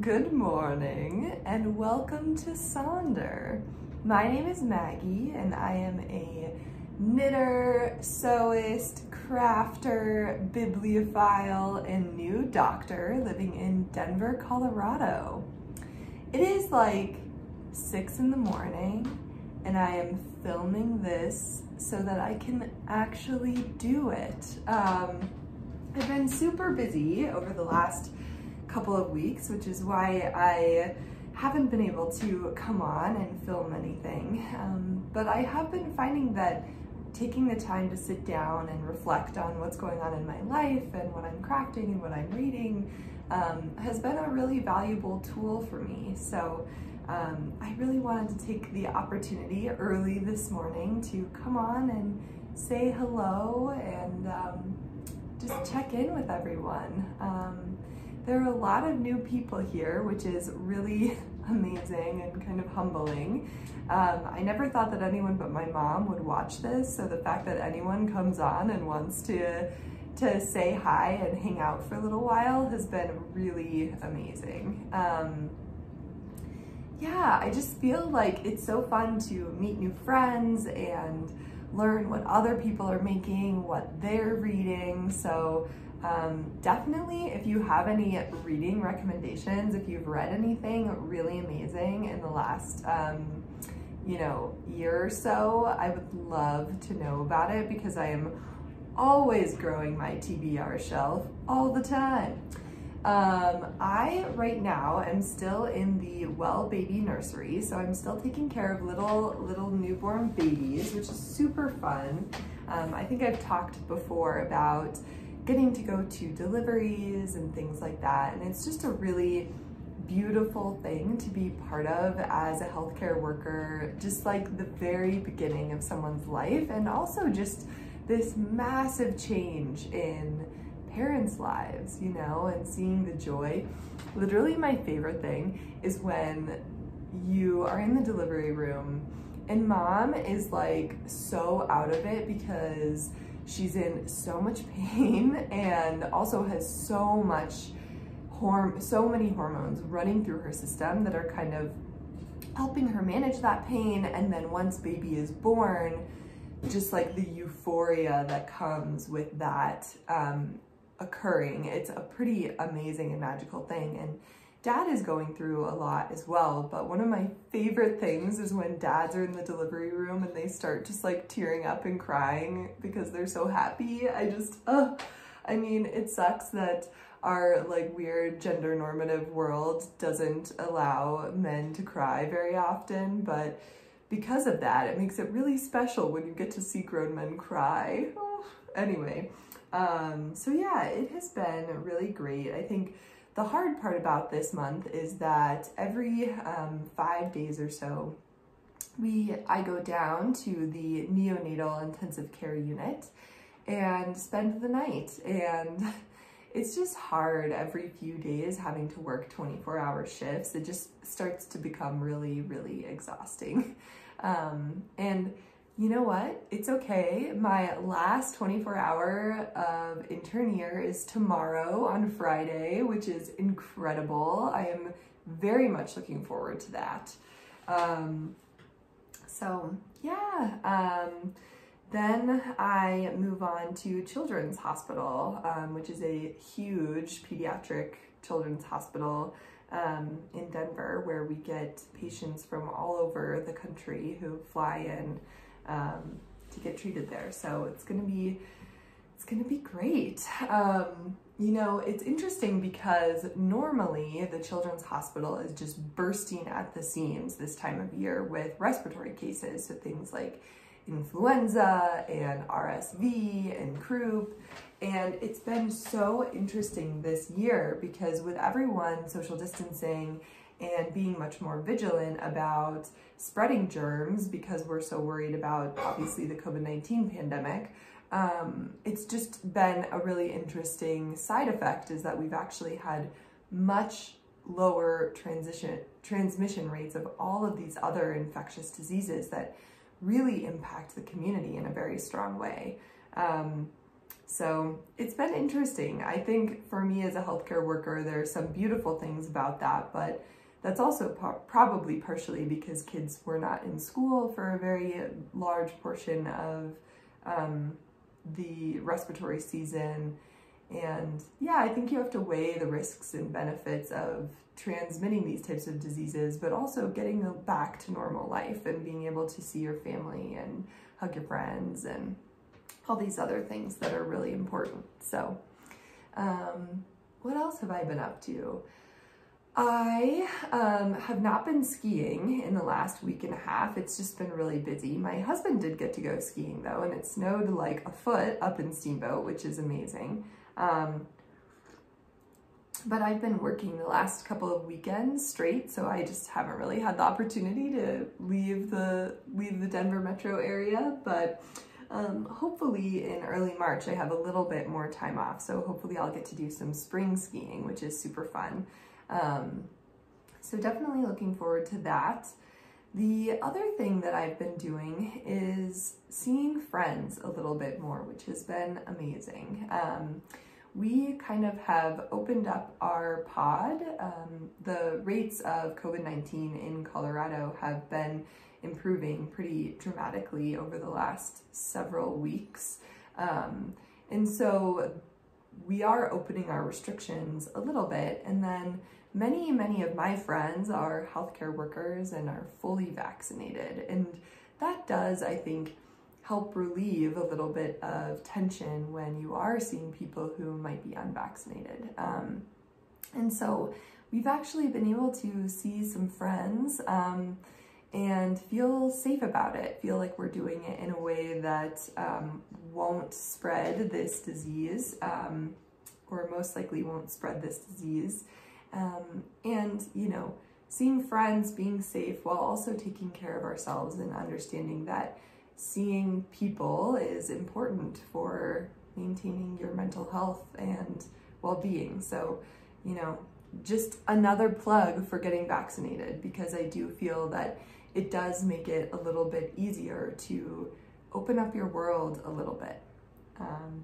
Good morning and welcome to Sonder. My name is Maggie and I am a knitter, sewist, crafter, bibliophile, and new doctor living in Denver, Colorado. It is like 6 in the morning and I am filming this so that I can actually do it. I've been super busy over the last couple of weeks, which is why I haven't been able to come on and film anything. But I have been finding that taking the time to sit down and reflect on what's going on in my life and what I'm crafting and what I'm reading has been a really valuable tool for me. So I really wanted to take the opportunity early this morning to come on and say hello and just check in with everyone. There are a lot of new people here, which is really amazing and kind of humbling. I never thought that anyone but my mom would watch this, so the fact that anyone comes on and wants to say hi and hang out for a little while has been really amazing. Yeah, I just feel like it's so fun to meet new friends and learn what other people are making, what they're reading. So definitely if you have any reading recommendations, if you've read anything really amazing in the last year or so, I would love to know about it because I am always growing my TBR shelf all the time. I right now am still in the well baby nursery, so I'm still taking care of little newborn babies, which is super fun. I think I've talked before about getting to go to deliveries and things like that, and it's just a really beautiful thing to be part of as a healthcare worker, just like the very beginning of someone's life, and also just this massive change in parents' lives, you know, and seeing the joy. Literally my favorite thing is when you are in the delivery room and mom is like so out of it because she's in so much pain and also has so many hormones running through her system that are kind of helping her manage that pain. And then once baby is born, just like the euphoria that comes with that occurring, it's a pretty amazing and magical thing. And dad is going through a lot as well, but one of my favorite things is when dads are in the delivery room and they start just like tearing up and crying because they're so happy. I mean, it sucks that our like weird gender normative world doesn't allow men to cry very often, but because of that, it makes it really special when you get to see grown men cry. Anyway, so yeah, it has been really great. I think the hard part about this month is that every 5 days or so, I go down to the neonatal intensive care unit and spend the night. And it's just hard every few days having to work 24-hour shifts. It just starts to become really, really exhausting. And you know what? It's okay. My last 24-hour of intern year is tomorrow on Friday, which is incredible. I am very much looking forward to that. So yeah, then I move on to Children's Hospital, which is a huge pediatric children's hospital in Denver, where we get patients from all over the country who fly in to get treated there. So it's gonna be great. You know, it's interesting because normally the Children's Hospital is just bursting at the seams this time of year with respiratory cases, so things like influenza and RSV and croup. And it's been so interesting this year because with everyone social distancing and being much more vigilant about spreading germs because we're so worried about obviously the COVID-19 pandemic, it's just been a really interesting side effect is that we've actually had much lower transmission rates of all of these other infectious diseases that really impact the community in a very strong way. So it's been interesting. I think for me as a healthcare worker, there's some beautiful things about that, but that's also probably partially because kids were not in school for a very large portion of the respiratory season. And yeah, I think you have to weigh the risks and benefits of transmitting these types of diseases, but also getting back to normal life and being able to see your family and hug your friends and all these other things that are really important. So what else have I been up to? I have not been skiing in the last week and a half. It's just been really busy. My husband did get to go skiing though, and it snowed like a foot up in Steamboat, which is amazing. But I've been working the last couple of weekends straight, so I just haven't really had the opportunity to leave the Denver metro area. But hopefully in early March I have a little bit more time off, so hopefully I'll get to do some spring skiing, which is super fun. So definitely looking forward to that. The other thing that I've been doing is seeing friends a little bit more, which has been amazing. We kind of have opened up our pod. The rates of COVID-19 in Colorado have been improving pretty dramatically over the last several weeks. And so we are opening our restrictions a little bit, and then many of my friends are healthcare workers and are fully vaccinated. And that does, I think, help relieve a little bit of tension when you are seeing people who might be unvaccinated. And so we've actually been able to see some friends and feel safe about it, feel like we're doing it in a way that won't spread this disease, or most likely won't spread this disease. And, you know, seeing friends, being safe while also taking care of ourselves and understanding that seeing people is important for maintaining your mental health and well-being. So, you know, just another plug for getting vaccinated, because I do feel that it does make it a little bit easier to open up your world a little bit.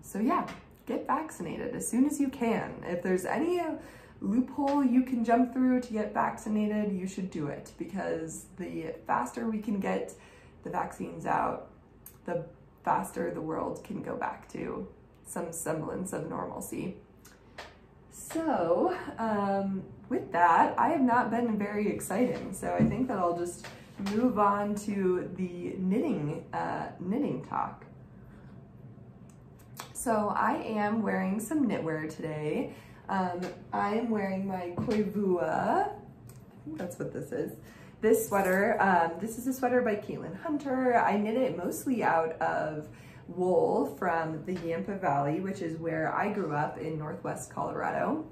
So yeah, get vaccinated as soon as you can. If there's any loophole you can jump through to get vaccinated, you should do it, because the faster we can get the vaccines out, the faster the world can go back to some semblance of normalcy. So with that, I have not been very exciting, so I think that I'll just move on to the knitting talk. So I am wearing some knitwear today. I'm wearing my Koivua, I think that's what this is. This sweater, this is a sweater by Caitlin Hunter. I knit it mostly out of wool from the Yampa Valley, which is where I grew up in Northwest Colorado.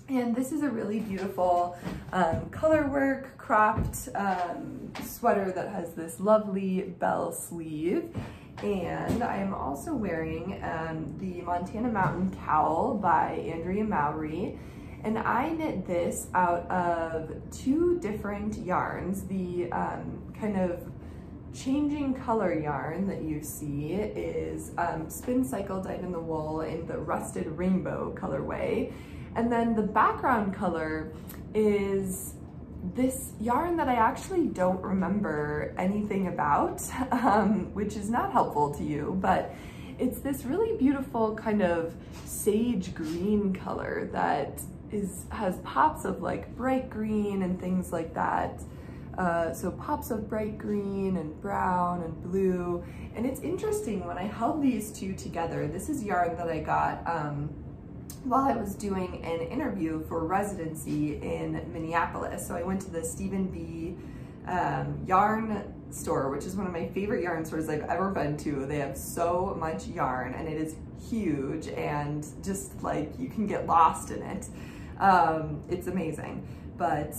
And this is a really beautiful color work, cropped sweater that has this lovely bell sleeve. And I am also wearing the Montana Mountain Cowl by Andrea Mowry. And I knit this out of two different yarns. The kind of changing color yarn that you see is Spin Cycle dyed in the wool in the Rusted Rainbow colorway. And then the background color is this yarn that I actually don't remember anything about, which is not helpful to you, but it's this really beautiful kind of sage green color that has pops of like bright green and things like that. So pops of bright green and brown and blue. And it's interesting, when I held these two together, this is yarn that I got while I was doing an interview for residency in Minneapolis. So I went to the Stephen B. yarn store, which is one of my favorite yarn stores I've ever been to. They have so much yarn and it is huge, and just like you can get lost in it. It's amazing. But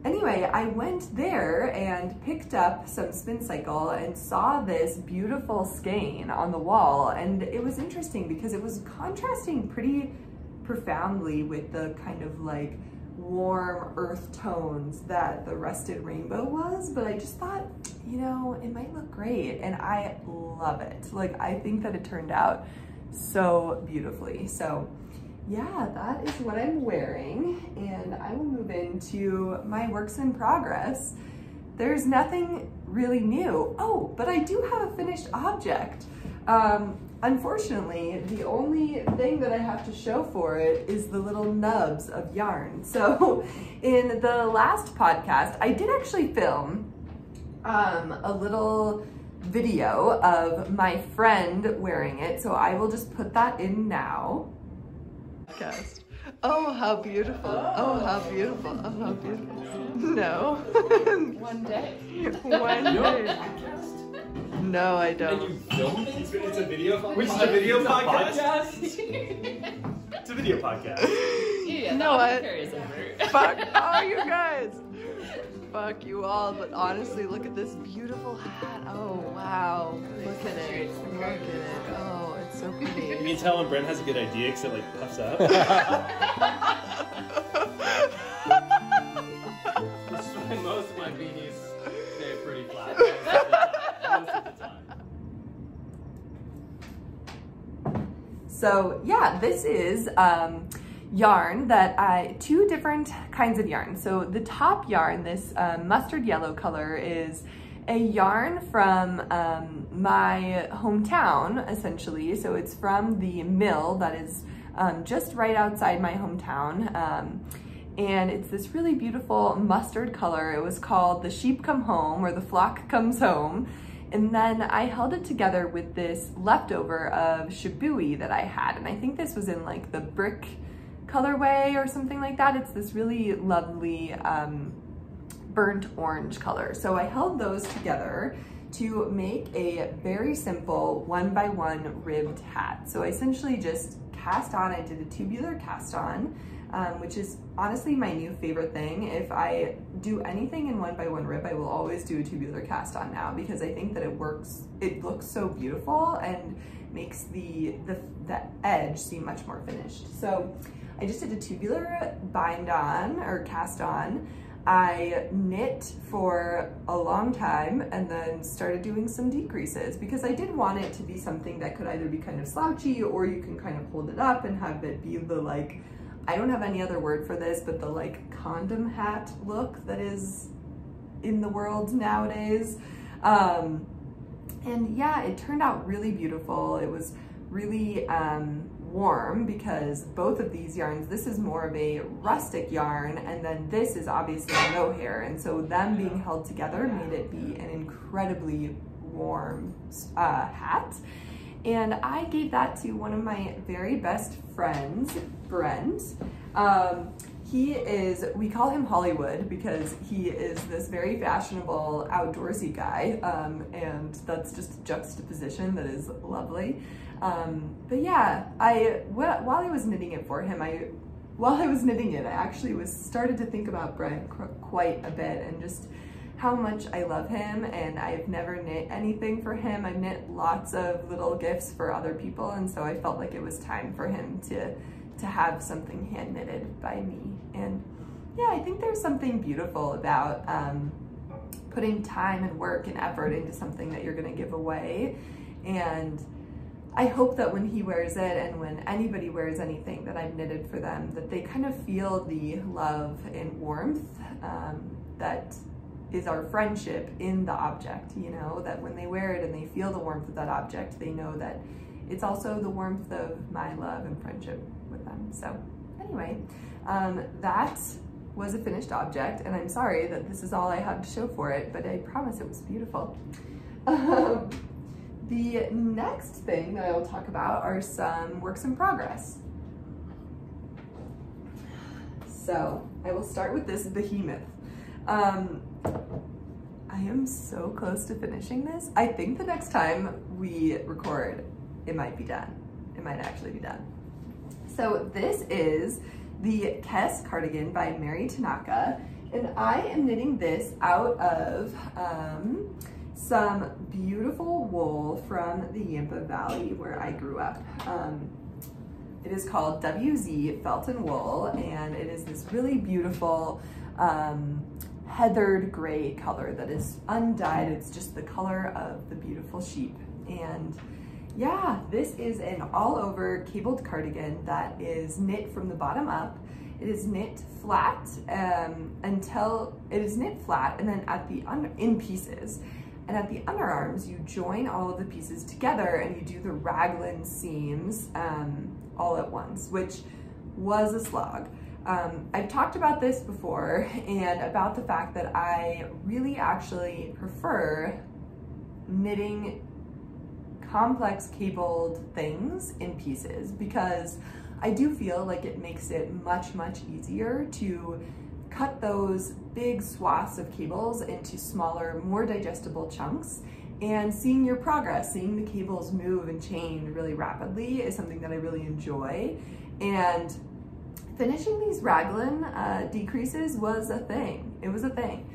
anyway, I went there and picked up some Spin Cycle and saw this beautiful skein on the wall, and it was interesting because it was contrasting pretty profoundly with the kind of like warm earth tones that the Rusted Rainbow was. But I just thought, you know, it might look great, and I love it. Like, I think that it turned out so beautifully. So yeah, that is what I'm wearing, and I will move into my works in progress. There's nothing really new. Oh, but I do have a finished object. Unfortunately, the only thing that I have to show for it is the little nubs of yarn. So in the last podcast, I did actually film a little video of my friend wearing it. So I will just put that in now. Oh, how beautiful. Oh, how beautiful. Oh, how beautiful. No. One day. One day. No, I don't. And you filmed it? It's a video podcast? Which is a video podcast? It's a video podcast. Yeah, no, fuck all you guys. Fuck you all, but honestly, look at this beautiful hat. Oh, wow. Look at it. Look at it. Oh, it's so pretty. You can tell when Brent has a good idea because it like puffs up. Which is why most of my beanies stay pretty flat. Most of the time. So yeah, this is yarn that two different kinds of yarn. So the top yarn, this mustard yellow color, is a yarn from my hometown, essentially. So it's from the mill that is just right outside my hometown. And it's this really beautiful mustard color. It was called The Sheep Come Home, or The Flock Comes Home. And then I held it together with this leftover of shibui that I had. And I think this was in like the brick colorway or something like that. It's this really lovely burnt orange color. So I held those together to make a very simple 1x1 ribbed hat. So I essentially just cast on, I did a tubular cast on, which is honestly my new favorite thing. If I do anything in 1x1 rib, I will always do a tubular cast on now, because I think that it works, it looks so beautiful and makes the edge seem much more finished. So I just did a tubular bind on, or cast on. I knit for a long time and then started doing some decreases, because I did want it to be something that could either be kind of slouchy, or you can kind of hold it up and have it be the like, I don't have any other word for this, but the like condom hat look that is in the world nowadays. And yeah, it turned out really beautiful. It was really warm, because both of these yarns, this is more of a rustic yarn, and then this is obviously mohair, and so them being held together made it be an incredibly warm hat. And I gave that to one of my very best friends, Brent. He is, we call him Hollywood because he is this very fashionable outdoorsy guy, and that's just a juxtaposition that is lovely. But yeah, while I was knitting it for him, while I was knitting it, I actually started to think about Brent quite a bit, and just how much I love him, and I've never knit anything for him. I've knit lots of little gifts for other people, and so I felt like it was time for him to have something hand knitted by me. And yeah, I think there's something beautiful about putting time and work and effort into something that you're gonna give away. And I hope that when he wears it, and when anybody wears anything that I've knitted for them, that they kind of feel the love and warmth that is our friendship in the object, you know, that when they wear it and they feel the warmth of that object, they know that it's also the warmth of my love and friendship with them. So anyway, that was a finished object, and I'm sorry that this is all I have to show for it, but I promise it was beautiful. The next thing that I will talk about are some works in progress. So I will start with this behemoth. I am so close to finishing this. I think the next time we record, it might be done. It might actually be done. So this is the Kess cardigan by Meri Tanaka, and I am knitting this out of some beautiful wool from the Yampa Valley where I grew up. It is called WZ Felton Wool, and it is this really beautiful heathered gray color that is undyed. It's just the color of the beautiful sheep. And yeah, this is an all over cabled cardigan that is knit from the bottom up. It is knit flat and then at the in pieces. And at the underarms, you join all of the pieces together and you do the raglan seams all at once, which was a slog. I've talked about this before and about the fact that I really actually prefer knitting complex cabled things in pieces because I do feel like it makes it much, much easier to cut those big swaths of cables into smaller, more digestible chunks. And seeing your progress, seeing the cables move and change really rapidly is something that I really enjoy. And finishing these raglan decreases was a thing. It was a thing.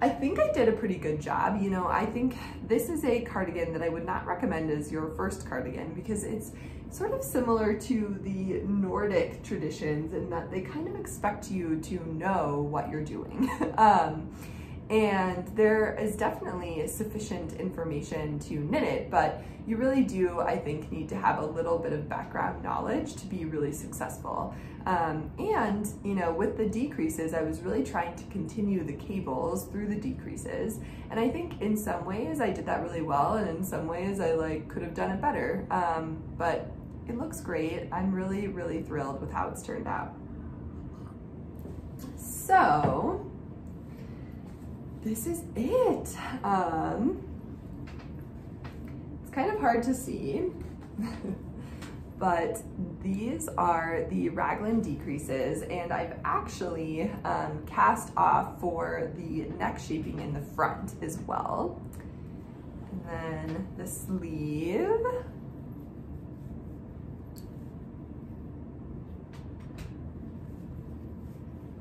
I think I did a pretty good job. You know, I think this is a cardigan that I would not recommend as your first cardigan because it's sort of similar to the Nordic traditions in that they kind of expect you to know what you're doing. And there is definitely sufficient information to knit it, but you really do, I think, need to have a little bit of background knowledge to be really successful. And, you know, with the decreases, I was really trying to continue the cables through the decreases. And I think in some ways I did that really well, and in some ways I could have done it better. But it looks great. I'm really, really thrilled with how it's turned out. So, this is it. It's kind of hard to see, but these are the raglan decreases, and I've actually cast off for the neck shaping in the front as well. And then the sleeve.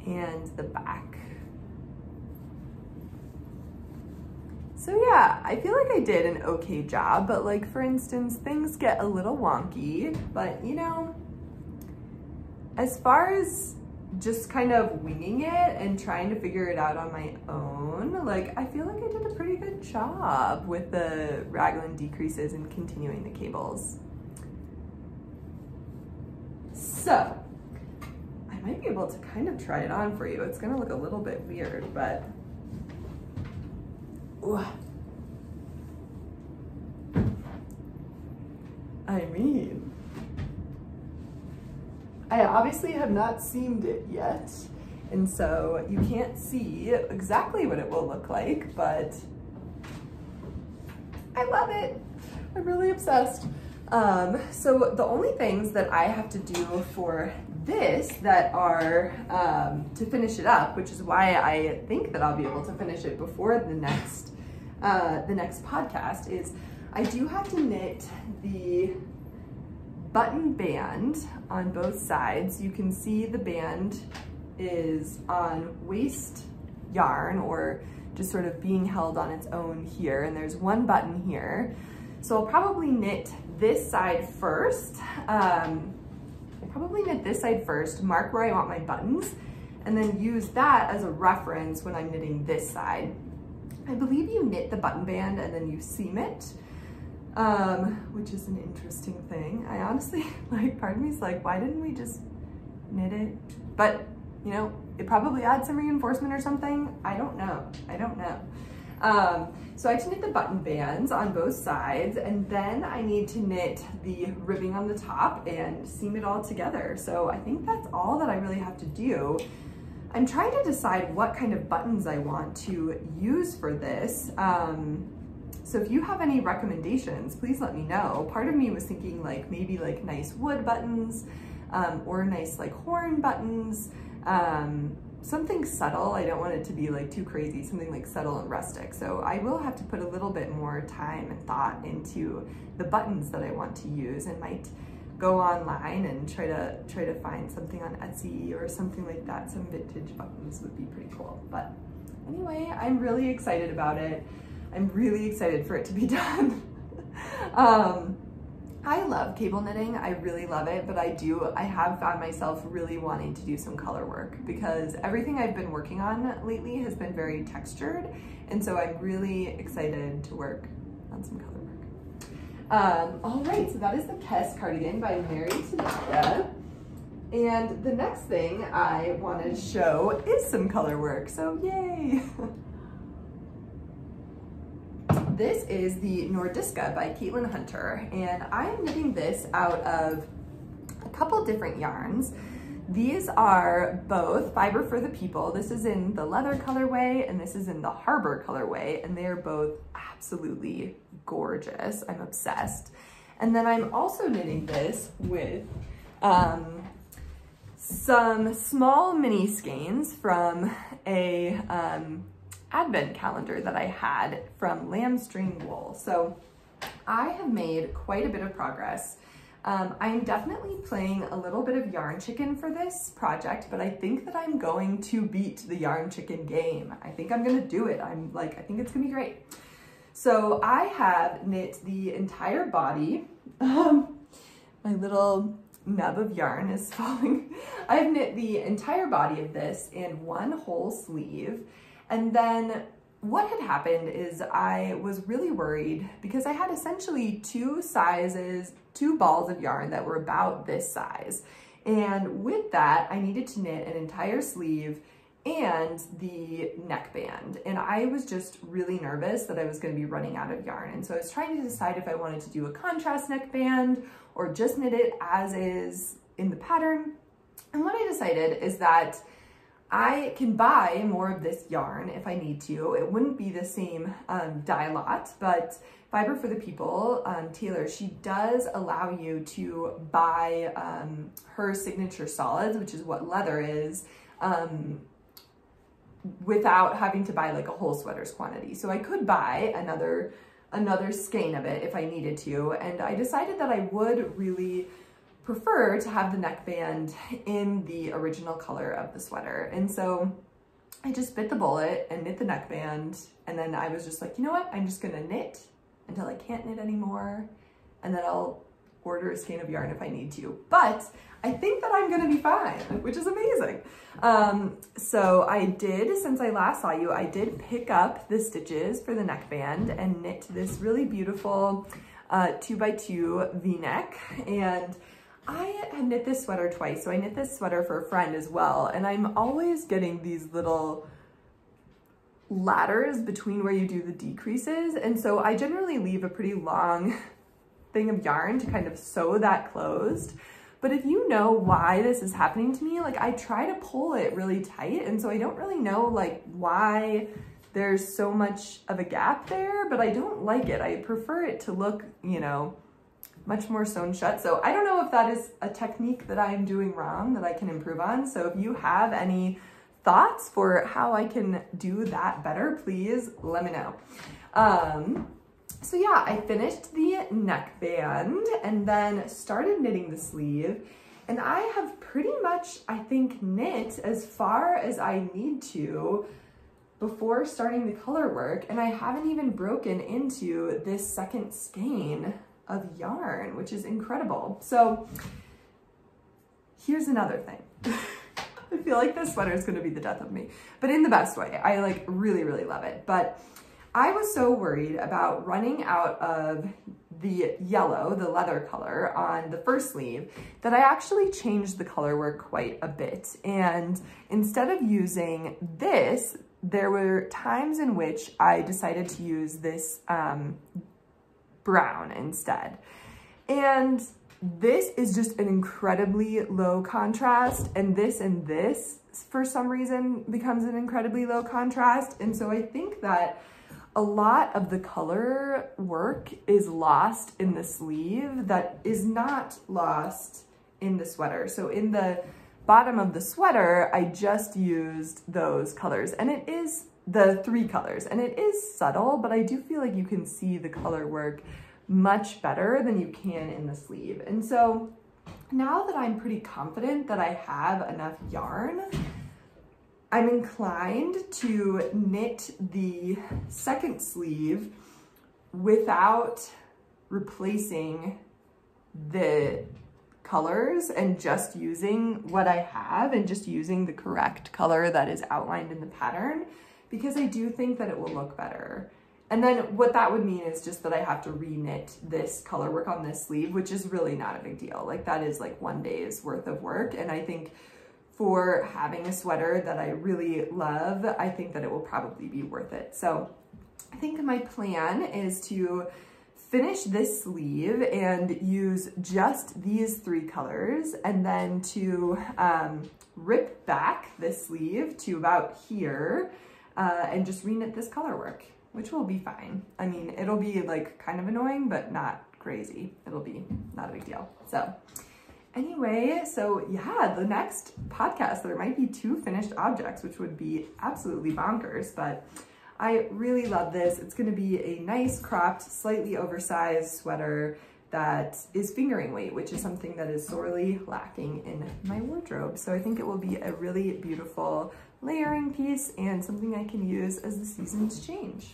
And the back. So yeah, I feel like I did an okay job, but like for instance, things get a little wonky, but you know, as far as just kind of winging it and trying to figure it out on my own, like I feel like I did a pretty good job with the raglan decreases and continuing the cables. So, I might be able to kind of try it on for you. It's gonna look a little bit weird, but ooh. I mean, I obviously have not seamed it yet, and so you can't see exactly what it will look like, but I love it. I'm really obsessed. So the only things that I have to do for this that are to finish it up, which is why I think that I'll be able to finish it before the next podcast, is I do have to knit the button band on both sides. You can see the band is on waist yarn, or just sort of being held on its own here, and there's one button here. So I'll probably knit this side first. Mark where I want my buttons, and then use that as a reference when I'm knitting this side. I believe you knit the button band and then you seam it, which is an interesting thing. I honestly, part of me is like, why didn't we just knit it? But, you know, it probably adds some reinforcement or something. I don't know. So I have to knit the button bands on both sides, and then I need to knit the ribbing on the top and seam it all together. So I think that's all that I really have to do. I'm trying to decide what kind of buttons I want to use for this. So if you have any recommendations, please let me know. Part of me was thinking maybe nice wood buttons, or nice horn buttons, something subtle. I don't want it to be too crazy, something subtle and rustic. So I will have to put a little bit more time and thought into the buttons that I want to use, and might go online and try to find something on Etsy or something like that. Some vintage buttons would be pretty cool. But anyway, I'm really excited about it. I'm really excited for it to be done. I love cable knitting, I really love it, but I have found myself really wanting to do some color work, because everything I've been working on lately has been very textured, and so I'm really excited to work on some color work. All right, so that is the Kess cardigan by Meri Tanaka. And the next thing I wanted to show is some color work, so yay! This is the Nordiska by Caitlin Hunter, and I am knitting this out of a couple different yarns. These are both Fiber for the People. This is in the leather colorway, and this is in the Harbor colorway, and they are both absolutely gorgeous. I'm obsessed. And then I'm also knitting this with some small mini skeins from a advent calendar that I had from Lambstring wool. So I have made quite a bit of progress. I'm definitely playing a little bit of yarn chicken for this project, but I think that I'm going to beat the yarn chicken game. I think I'm gonna do it. I think it's gonna be great. So I have knit the entire body. My little nub of yarn is falling. I have knit the entire body of this in one whole sleeve. And then what had happened is I was really worried because I had essentially two balls of yarn that were about this size. And with that, I needed to knit an entire sleeve and the neckband. And I was just really nervous that I was going to be running out of yarn. And so I was trying to decide if I wanted to do a contrast neckband or just knit it as is in the pattern. And what I decided is that I can buy more of this yarn if I need to. It wouldn't be the same dye lot, but Fiber for the People, Taylor, she does allow you to buy her signature solids, which is what leather is, without having to buy like a whole sweater's quantity. So I could buy another skein of it if I needed to, and I decided that I would really prefer to have the neckband in the original color of the sweater. And so I just bit the bullet and knit the neckband, and then I was just like, you know what, I'm just gonna knit until I can't knit anymore, and then I'll order a skein of yarn if I need to. But I think that I'm gonna be fine, which is amazing. So I did, since I last saw you, I did pick up the stitches for the neckband and knit this really beautiful 2x2 V-neck. And I had knit this sweater twice, so I knit this sweater for a friend as well, and I'm always getting these little ladders between where you do the decreases, and so I generally leave a pretty long thing of yarn to kind of sew that closed. But if you know why this is happening to me, like I try to pull it really tight, and so I don't really know like why there's so much of a gap there, but I don't like it. I prefer it to look, you know, much more sewn shut. So I don't know if that is a technique that I am doing wrong that I can improve on. So if you have any thoughts for how I can do that better, please let me know. So yeah, I finished the neckband and then started knitting the sleeve, and I have pretty much, I think, knit as far as I need to before starting the color work, and I haven't even broken into this second skein of yarn, which is incredible. So here's another thing. I feel like this sweater is going to be the death of me, but in the best way. I like really, really love it. But I was so worried about running out of the yellow, the leather color on the first sleeve, that I actually changed the color work quite a bit. And instead of using this, there were times in which I decided to use this brown instead. And this is just an incredibly low contrast, and this for some reason becomes an incredibly low contrast. And so I think that a lot of the color work is lost in the sleeve that is not lost in the sweater. So in the bottom of the sweater, I just used those colors, and it is the 3 colors, and it is subtle, but I do feel like you can see the color work much better than you can in the sleeve. And so now that I'm pretty confident that I have enough yarn, I'm inclined to knit the second sleeve without replacing the colors and just using what I have and just using the correct color that is outlined in the pattern, because I do think that it will look better. And then what that would mean is just that I have to re-knit this color work on this sleeve, which is really not a big deal. Like that is like 1 day's worth of work. And I think for having a sweater that I really love, I think that it will probably be worth it. So I think my plan is to finish this sleeve and use just these 3 colors, and then to rip back this sleeve to about here and just re-knit this color work, which will be fine. I mean, it'll be like kind of annoying, but not crazy. It'll be not a big deal. So anyway, so yeah, the next podcast, there might be 2 finished objects, which would be absolutely bonkers, but I really love this. It's gonna be a nice cropped, slightly oversized sweater that is fingering weight, which is something that is sorely lacking in my wardrobe. So I think it will be a really beautiful layering piece and something I can use as the seasons change.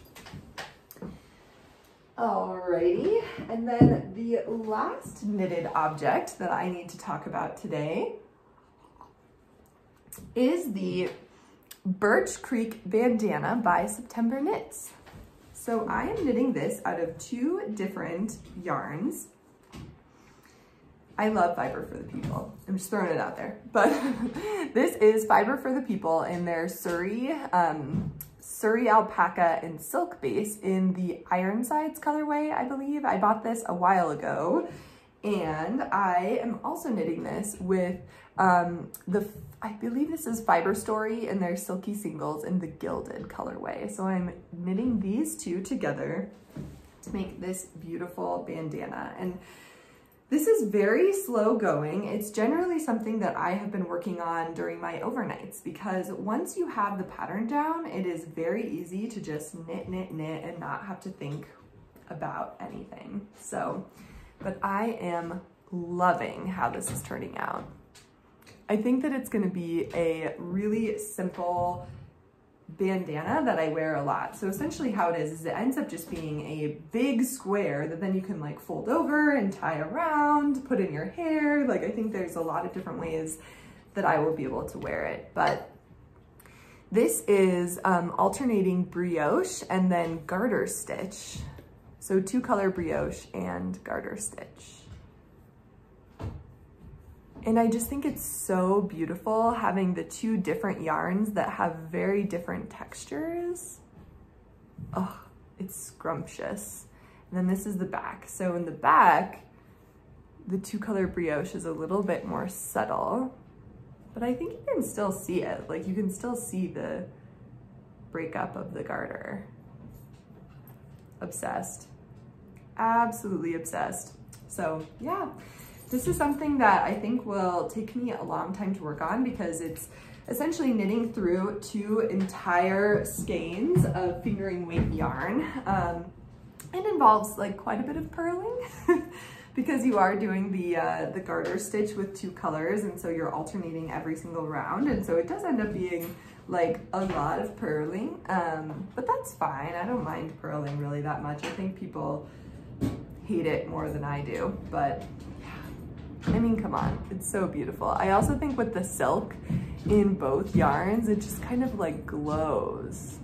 Alrighty, and then the last knitted object that I need to talk about today is the Birch Creek Bandana by September Knits. So I am knitting this out of 2 different yarns. I love Fiber for the People. I'm just throwing it out there. But this is Fiber for the People in their Surrey alpaca and silk base in the Ironsides colorway, I believe. I bought this a while ago. And I am also knitting this with I believe this is Fiber Story in their Silky Singles in the Gilded colorway. So I'm knitting these 2 together to make this beautiful bandana. And this is very slow going. It's generally something that I have been working on during my overnights, because once you have the pattern down, it is very easy to just knit, knit, knit and not have to think about anything. So, but I am loving how this is turning out. I think that it's gonna be a really simple bandana that I wear a lot. So essentially how it is it ends up just being a big square that then you can like fold over and tie around, put in your hair. Like I think there's a lot of different ways that I will be able to wear it. But this is alternating brioche and then garter stitch. So 2-color brioche and garter stitch. And I just think it's so beautiful having the 2 different yarns that have very different textures. Oh, it's scrumptious. And then this is the back. So in the back, the 2-color brioche is a little bit more subtle, but I think you can still see it. Like you can still see the breakup of the garter. Obsessed. Absolutely obsessed. So yeah. This is something that I think will take me a long time to work on, because it's essentially knitting through 2 entire skeins of fingering weight yarn. It involves like quite a bit of purling because you are doing the garter stitch with 2 colors, and so you're alternating every single round, and so it does end up being like a lot of purling, but that's fine. I don't mind purling really that much. I think people hate it more than I do, but I mean, come on, it's so beautiful. I also think with the silk in both yarns, it just kind of like glows.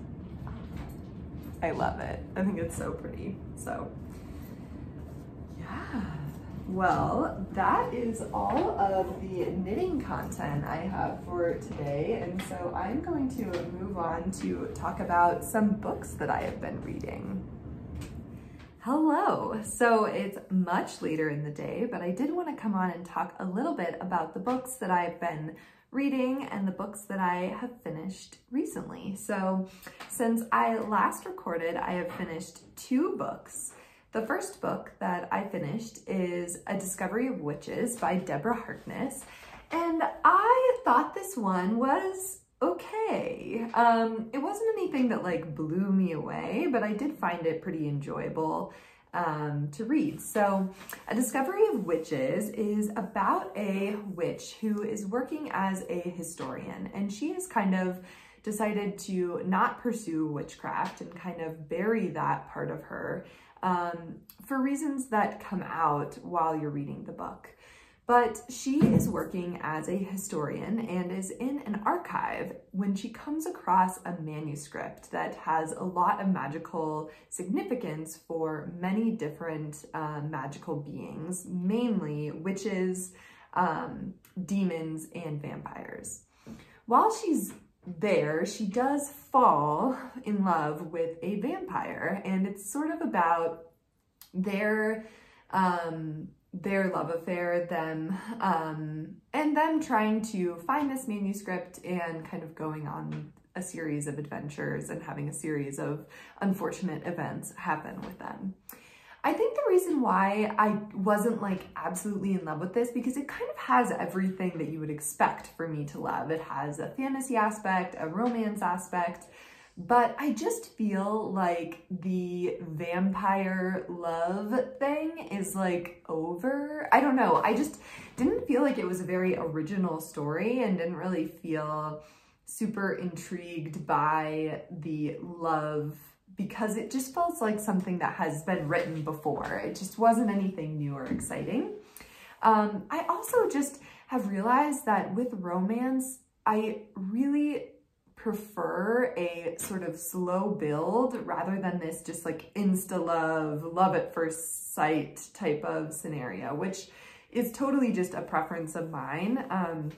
I love it. I think it's so pretty. So yeah, well, that is all of the knitting content I have for today. And so I'm going to move on to talk about some books that I have been reading. Hello, so it's much later in the day, but I did want to come on and talk a little bit about the books that I've been reading and the books that I have finished recently. So since I last recorded, I have finished 2 books. The first book that I finished is A Discovery of Witches by Deborah Harkness, and I thought this one was okay. It wasn't anything that like blew me away, but I did find it pretty enjoyable to read. So A Discovery of Witches is about a witch who is working as a historian, and she has kind of decided to not pursue witchcraft and kind of bury that part of her for reasons that come out while you're reading the book. But she is working as a historian and is in an archive when she comes across a manuscript that has a lot of magical significance for many different magical beings, mainly witches, demons, and vampires. While she's there, she does fall in love with a vampire, and it's sort of about their love affair, and them trying to find this manuscript and kind of going on a series of adventures and having a series of unfortunate events happen with them. I think the reason why I wasn't like absolutely in love with this, because it kind of has everything that you would expect for me to love. It has a fantasy aspect, a romance aspect, but I just feel like the vampire love thing is like over. I don't know. I just didn't feel like it was a very original story and didn't really feel super intrigued by the love, because it just felt like something that has been written before. It just wasn't anything new or exciting. I also just have realized that with romance, I really prefer a sort of slow build rather than this just like insta love at first sight type of scenario, which is totally just a preference of mine.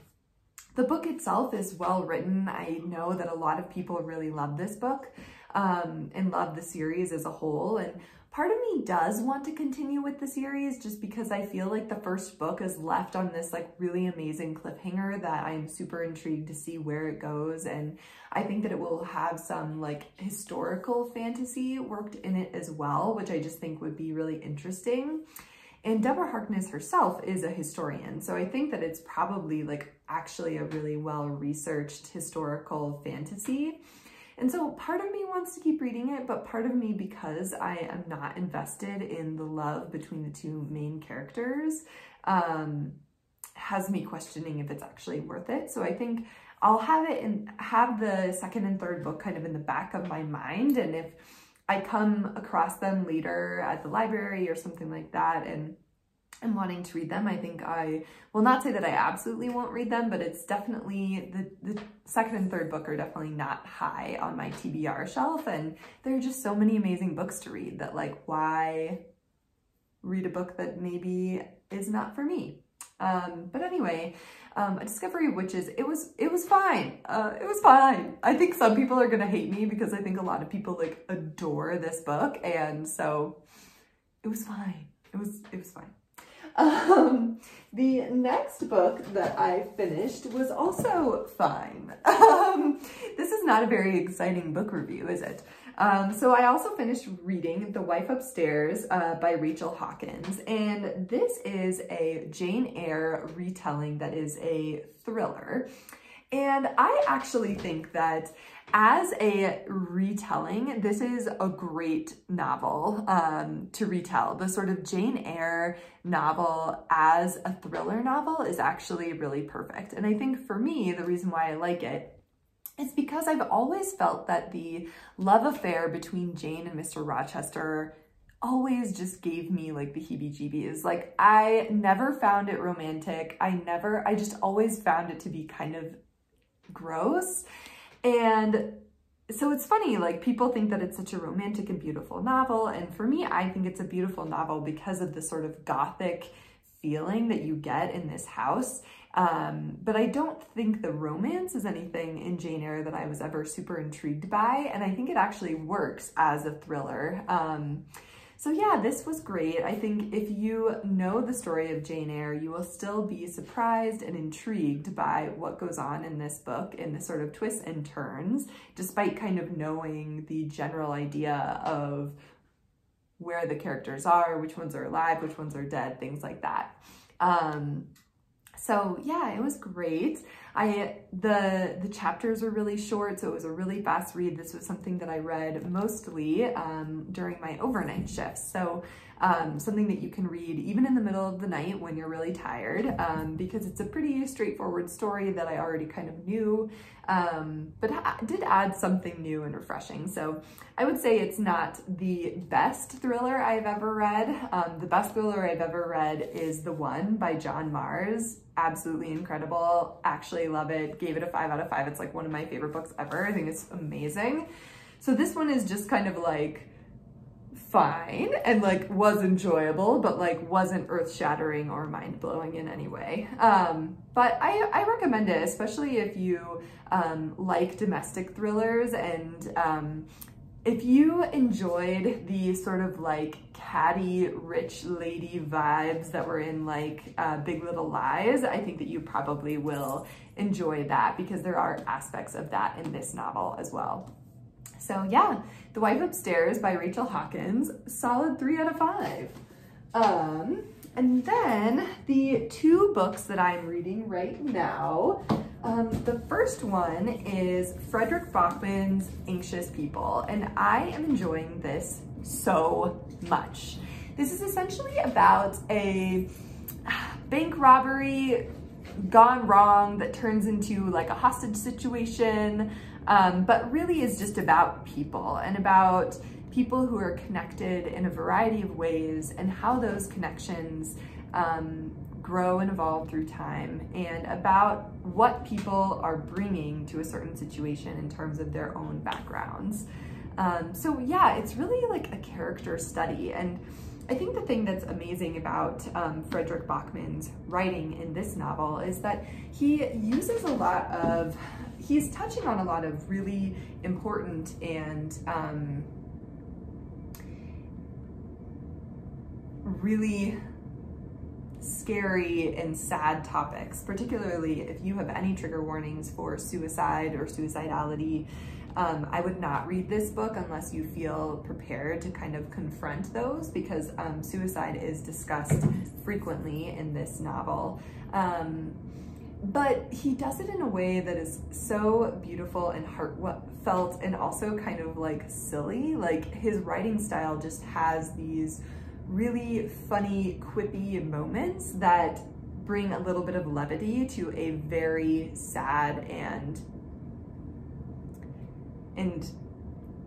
The book itself is well written. I know that a lot of people really love this book and love the series as a whole, and part of me does want to continue with the series just because I feel like the first book is left on this like really amazing cliffhanger that I'm super intrigued to see where it goes, and I think that it will have some like historical fantasy worked in it as well, which I just think would be really interesting. And Deborah Harkness herself is a historian, so I think that it's probably like actually a really well-researched historical fantasy. And so part of me wants to keep reading it, but part of me, because I am not invested in the love between the two main characters, has me questioning if it's actually worth it. So I think I'll have it and have the second and third book kind of in the back of my mind. And if I come across them later at the library or something like that and I'm wanting to read them, I think I will not say that I absolutely won't read them, but it's definitely, the second and third book are definitely not high on my TBR shelf. And there are just so many amazing books to read that like, why read a book that maybe is not for me? But anyway, A Discovery of Witches, it was fine. It was fine. I think some people are gonna hate me because I think a lot of people like adore this book, and so it was fine. It was fine. The next book that I finished was also fine. This is not a very exciting book review, is it? So I also finished reading The Wife Upstairs by Rachel Hawkins, and this is a Jane Eyre retelling that is a thriller. And I actually think that as a retelling, this is a great novel to retell. The sort of Jane Eyre novel as a thriller novel is actually really perfect. And I think for me, the reason why I like it is because I've always felt that the love affair between Jane and Mr. Rochester always just gave me like the heebie-jeebies. Like I never found it romantic. I just always found it to be kind of gross. And so it's funny, like people think that it's such a romantic and beautiful novel. And for me, I think it's a beautiful novel because of the sort of gothic feeling that you get in this house. But I don't think the romance is anything in Jane Eyre that I was ever super intrigued by. And I think it actually works as a thriller. So yeah, this was great. I think if you know the story of Jane Eyre, you will still be surprised and intrigued by what goes on in this book and the sort of twists and turns, despite kind of knowing the general idea of where the characters are, which ones are alive, which ones are dead, things like that. So yeah, it was great. The chapters were really short, so it was a really fast read. This was something that I read mostly during my overnight shifts. So something that you can read even in the middle of the night when you're really tired, because it's a pretty straightforward story that I already kind of knew, but did add something new and refreshing. So I would say it's not the best thriller I've ever read. The best thriller I've ever read is The One by John Mars. Absolutely incredible. Actually love it. Gave it a 5 out of 5. It's like one of my favorite books ever. I think it's amazing. So this one is just kind of like fine and like was enjoyable, but like wasn't earth-shattering or mind-blowing in any way. But I recommend it, especially if you like domestic thrillers, and if you enjoyed the sort of like catty rich lady vibes that were in like Big Little Lies, I think that you probably will enjoy that, because there are aspects of that in this novel as well. So yeah, The Wife Upstairs by Rachel Hawkins, solid 3 out of 5. And then the 2 books that I'm reading right now, the first one is Frederick Bachman's Anxious People, and I am enjoying this so much. This is essentially about a bank robbery gone wrong that turns into like a hostage situation, but really is just about people, and about people who are connected in a variety of ways, and how those connections grow and evolve through time, and about what people are bringing to a certain situation in terms of their own backgrounds. So yeah, it's really like a character study. And I think the thing that's amazing about Frederick Bachman's writing in this novel is that he uses a lot of, he's touching on a lot of really important and really scary and sad topics, particularly if you have any trigger warnings for suicide or suicidality. I would not read this book unless you feel prepared to kind of confront those, because suicide is discussed frequently in this novel. But he does it in a way that is so beautiful and heartfelt, and also kind of like silly. Like his writing style just has these really funny, quippy moments that bring a little bit of levity to a very sad and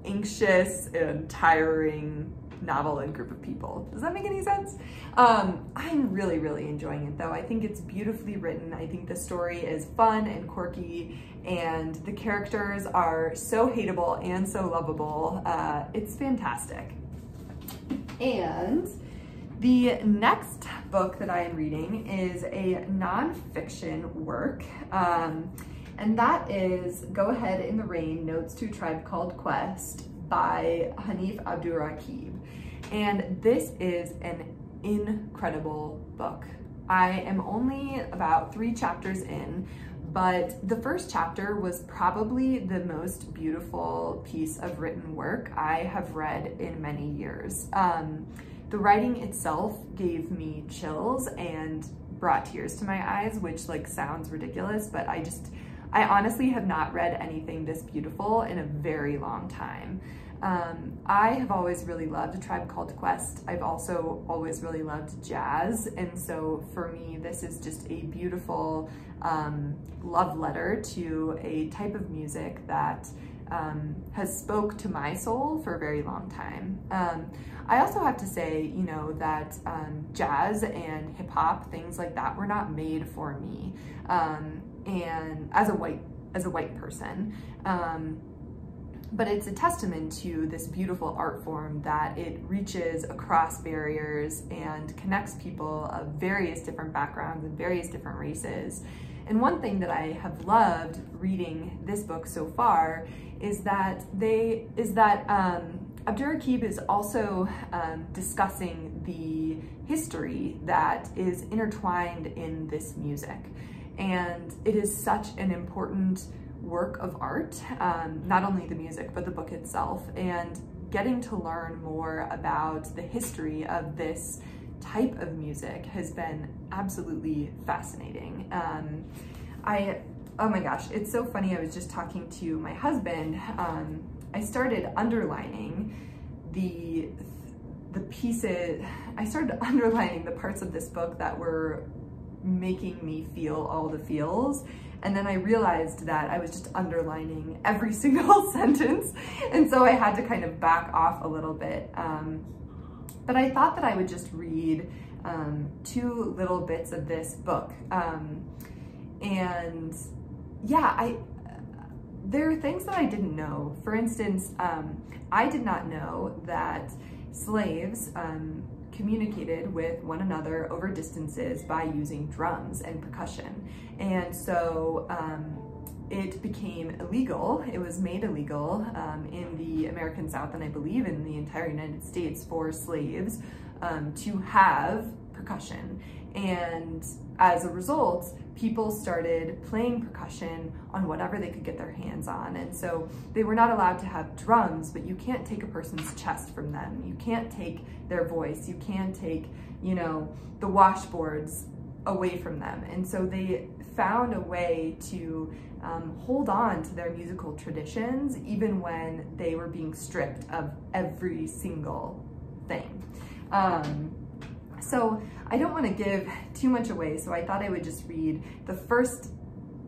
anxious and tiring novel and group of people. Does that make any sense? I'm really, really enjoying it though. I think it's beautifully written. I think the story is fun and quirky, and the characters are so hateable and so lovable. It's fantastic. And the next book that I am reading is a nonfiction work, and that is Go Ahead in the Rain, Notes to a Tribe Called Quest by Hanif Abdurraqib. And this is an incredible book. I am only about 3 chapters in, but the first chapter was probably the most beautiful piece of written work I have read in many years. The writing itself gave me chills and brought tears to my eyes, which like sounds ridiculous, but I honestly have not read anything this beautiful in a very long time. I have always really loved A Tribe Called Quest. I've also always really loved jazz, and so for me this is just a beautiful love letter to a type of music that has spoke to my soul for a very long time. I also have to say, you know, that jazz and hip hop, things like that, were not made for me, and as a white person. But it's a testament to this beautiful art form that it reaches across barriers and connects people of various different backgrounds and various different races. And one thing that I have loved reading this book so far is that Abdurraqib is also discussing the history that is intertwined in this music. And it is such an important work of art, not only the music, but the book itself, and getting to learn more about the history of this type of music has been absolutely fascinating. oh my gosh, it's so funny. I was just talking to my husband. I started underlining the pieces, I started underlining the parts of this book that were making me feel all the feels. And then I realized that I was just underlining every single sentence. And so I had to kind of back off a little bit. But I thought that I would just read 2 little bits of this book. And yeah, there are things that I didn't know. For instance, I did not know that slaves communicated with one another over distances by using drums and percussion. And so it became illegal. It was made illegal in the American South, and I believe in the entire United States, for slaves to have percussion. And as a result, people started playing percussion on whatever they could get their hands on. And so they were not allowed to have drums, but you can't take a person's chest from them. You can't take their voice. You can't take, you know, the washboards away from them. And so they found a way to hold on to their musical traditions, even when they were being stripped of every single thing. So I don't want to give too much away, so I thought I would just read the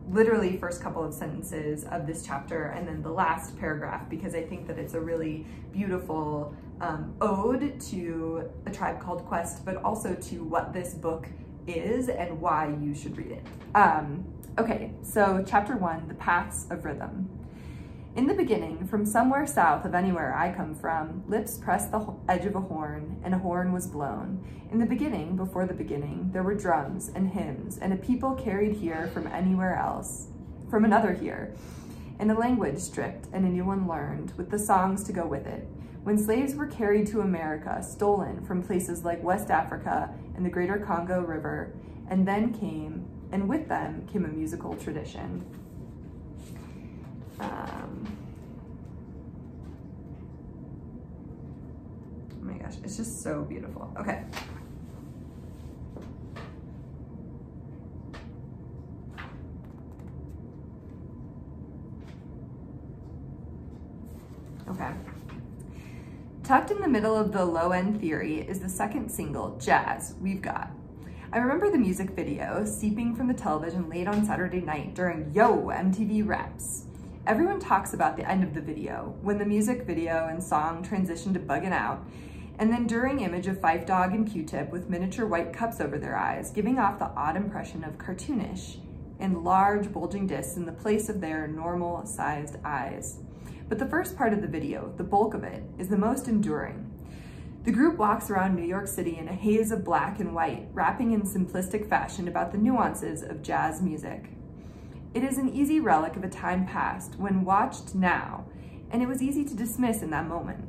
literally first couple of sentences of this chapter and then the last paragraph, because I think that it's a really beautiful ode to A Tribe Called Quest, but also to what this book is and why you should read it. Okay, so chapter 1, The Paths of Rhythm. In the beginning, from somewhere south of anywhere I come from, lips pressed the edge of a horn, and a horn was blown. In the beginning, before the beginning, there were drums and hymns, and a people carried here from anywhere else, from another here, and a language stripped and a new one learned, with the songs to go with it. When slaves were carried to America, stolen from places like West Africa and the Greater Congo River, and with them came a musical tradition. Oh my gosh, it's just so beautiful. Okay. Okay. Tucked in the middle of the low-end theory is the second single, Jazz, We've Got. I remember the music video seeping from the television late on Saturday night during Yo! MTV Raps. Everyone talks about the end of the video, when the music video and song transition to Buggin' Out, and then during image of Phife Dawg and Q-Tip with miniature white cups over their eyes, giving off the odd impression of cartoonish and large bulging discs in the place of their normal-sized eyes. But the first part of the video, the bulk of it, is the most enduring. The group walks around New York City in a haze of black and white, rapping in simplistic fashion about the nuances of jazz music. It is an easy relic of a time past when watched now, and it was easy to dismiss in that moment.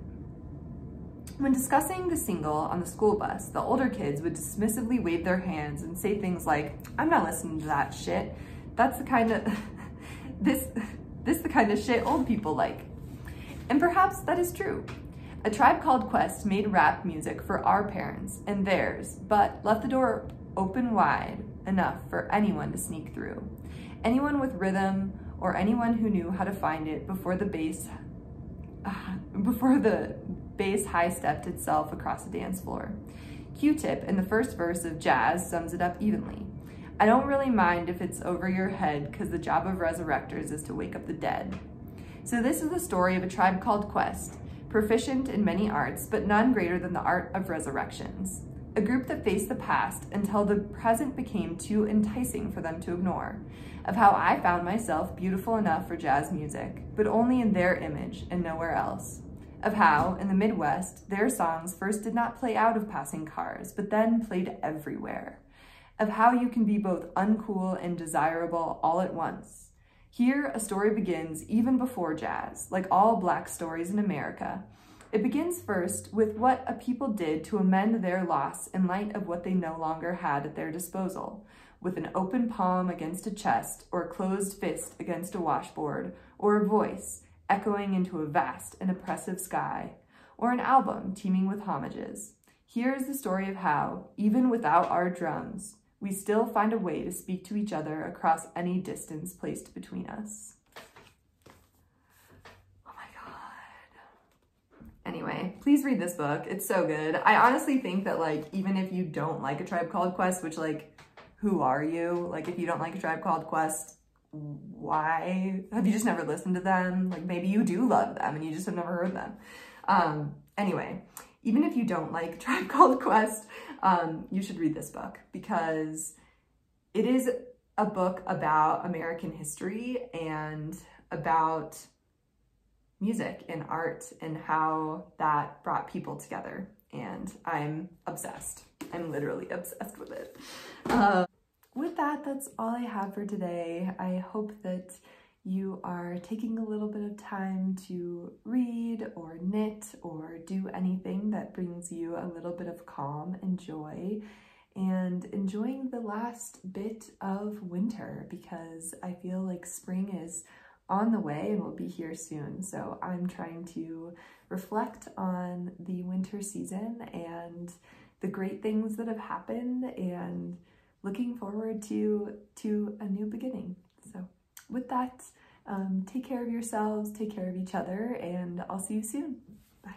When discussing the single on the school bus, the older kids would dismissively wave their hands and say things like, "I'm not listening to that shit. That's the kind of, this the kind of shit old people like." And perhaps that is true. A Tribe Called Quest made rap music for our parents and theirs, but left the door open wide enough for anyone to sneak through. Anyone with rhythm, or anyone who knew how to find it before the bass high-stepped itself across the dance floor. Q-Tip in the first verse of Jazz sums it up evenly. "I don't really mind if it's over your head, 'cause the job of resurrectors is to wake up the dead." So this is the story of a tribe called Quest, proficient in many arts, but none greater than the art of resurrections. A group that faced the past until the present became too enticing for them to ignore. Of how I found myself beautiful enough for jazz music, but only in their image and nowhere else. Of how, in the Midwest, their songs first did not play out of passing cars, but then played everywhere. Of how you can be both uncool and desirable all at once. Here, a story begins even before jazz, like all Black stories in America. It begins first with what a people did to amend their loss in light of what they no longer had at their disposal, with an open palm against a chest, or a closed fist against a washboard, or a voice echoing into a vast and oppressive sky, or an album teeming with homages. Here is the story of how, even without our drums, we still find a way to speak to each other across any distance placed between us. Oh my God. Anyway, please read this book. It's so good. I honestly think that, like, even if you don't like A Tribe Called Quest, which, like, who are you? Like, if you don't like A Tribe Called Quest, why? Have you just never listened to them? Like, maybe you do love them and you just have never heard them. Anyway, even if you don't like Tribe Called Quest, you should read this book because it is a book about American history and about music and art and how that brought people together. And I'm obsessed. I'm literally obsessed with it. With that, that's all I have for today. I hope that you are taking a little bit of time to read or knit or do anything that brings you a little bit of calm and joy, and enjoying the last bit of winter, because I feel like spring is on the way and will be here soon. So I'm trying to reflect on the winter season and the great things that have happened, and looking forward to a new beginning. So with that, take care of yourselves, take care of each other, and I'll see you soon. Bye.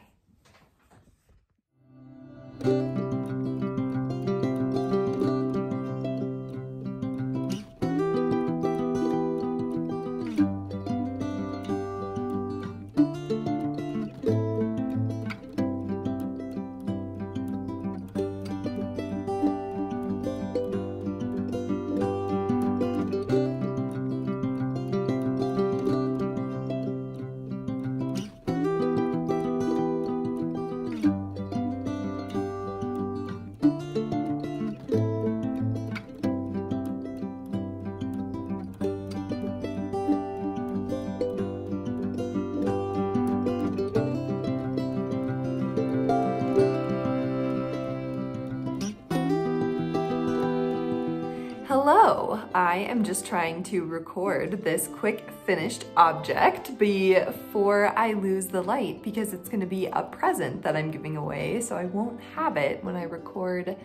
Hello, I am just trying to record this quick finished object before I lose the light, because it's going to be a present that I'm giving away, so I won't have it when I record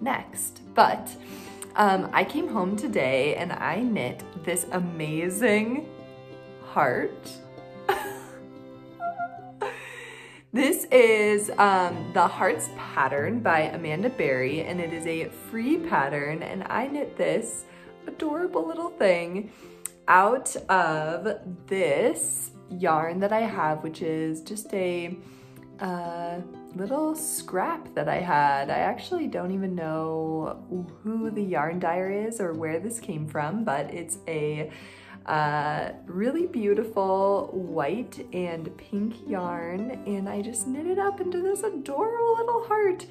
next. But I came home today and I knit this amazing heart. This is the Hearts pattern by Amanda Berry, and it is a free pattern, and I knit this adorable little thing out of this yarn that I have, which is just a little scrap that I had. I actually don't even know who the yarn dyer is or where this came from, but it's a really beautiful white and pink yarn, and I just knit it up into this adorable little heart.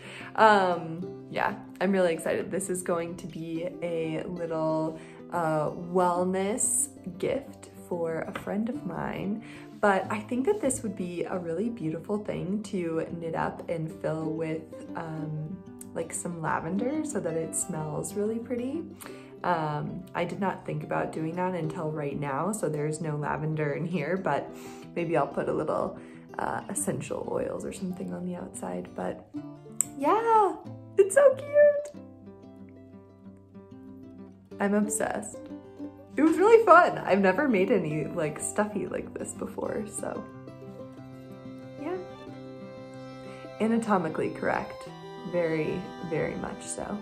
Yeah, I'm really excited. This is going to be a little wellness gift for a friend of mine, but I think that this would be a really beautiful thing to knit up and fill with like some lavender so that it smells really pretty. I did not think about doing that until right now, so there's no lavender in here, but maybe I'll put a little essential oils or something on the outside. But yeah, it's so cute. I'm obsessed. It was really fun. I've never made any like stuffy like this before, so yeah. Anatomically correct. Very, very much so.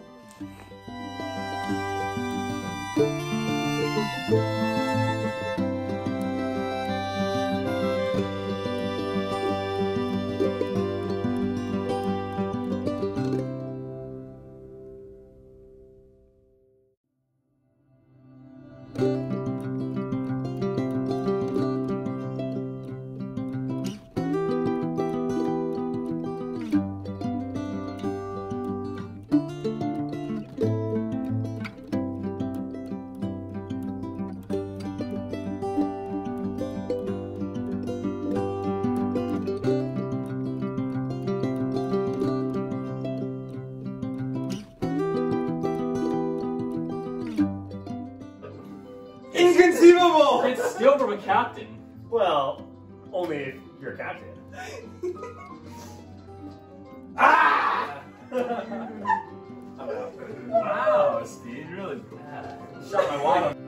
Inconceivable! It's steal from a captain. Well, only if you're a captain. Ah! Wow, Steve. really bad. Shot my wad.